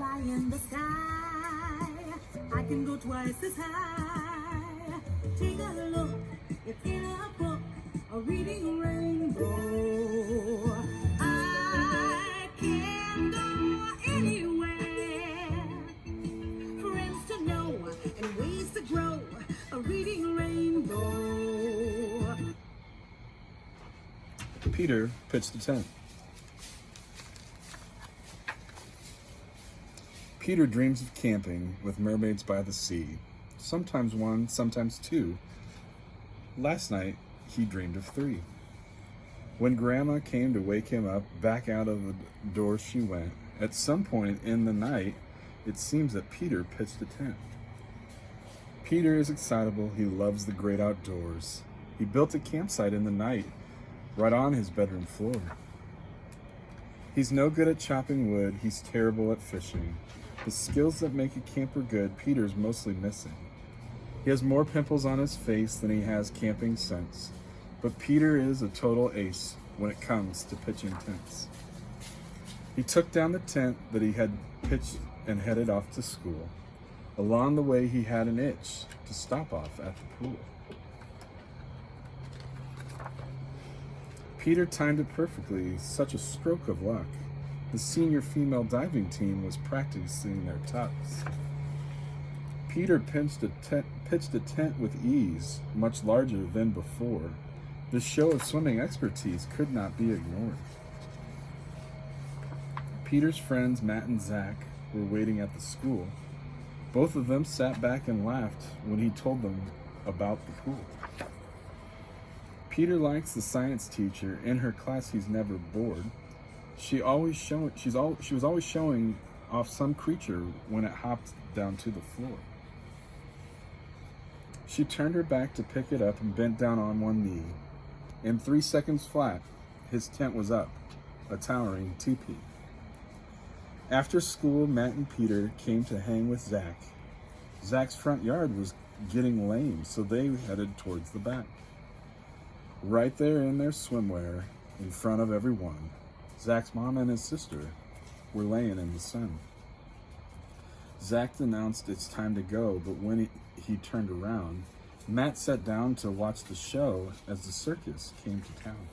fly in the sky. I can go twice as high. Take a look, it's in a book, a reading rainbow. I can go anywhere. Friends to know and ways to grow, a reading rainbow. Peter pitched a tent. Peter dreams of camping with mermaids by the sea. Sometimes one, sometimes two. Last night, he dreamed of three. When Grandma came to wake him up, back out of the door she went. At some point in the night, it seems that Peter pitched a tent. Peter is excitable. He loves the great outdoors. He built a campsite in the night, right on his bedroom floor. He's no good at chopping wood. He's terrible at fishing. The skills that make a camper good, Peter's mostly missing. He has more pimples on his face than he has camping sense. But Peter is a total ace when it comes to pitching tents. He took down the tent that he had pitched and headed off to school. Along the way, he had an itch to stop off at the pool. Peter timed it perfectly, such a stroke of luck. The senior female diving team was practicing their tucks. Peter pitched a tent with ease, much larger than before. The show of swimming expertise could not be ignored. Peter's friends, Matt and Zach, were waiting at the school. Both of them sat back and laughed when he told them about the pool. Peter likes the science teacher. In her class, he's never bored. She was always showing off some creature when it hopped down to the floor. She turned her back to pick it up and bent down on one knee. In 3 seconds flat, his tent was up, a towering teepee. After school, Matt and Peter came to hang with Zach. Zach's front yard was getting lame, so they headed towards the back. Right there in their swimwear, in front of everyone, Zach's mom and his sister were laying in the sun. Zach announced it's time to go, but when he turned around, Matt sat down to watch the show as the circus came to town.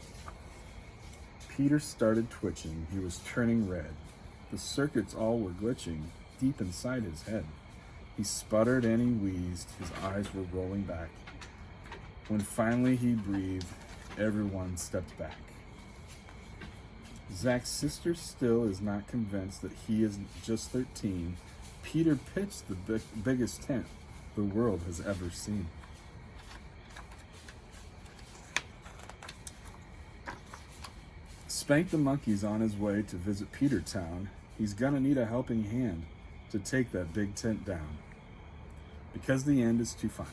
Peter started twitching. He was turning red. The circuits all were glitching deep inside his head. He sputtered and he wheezed. His eyes were rolling back. When finally he breathed, everyone stepped back. Zach's sister still is not convinced that he is just 13. Peter pitched the biggest tent the world has ever seen. Spank the monkey's on his way to visit Petertown. He's gonna need a helping hand to take that big tent down, because the end is too fine.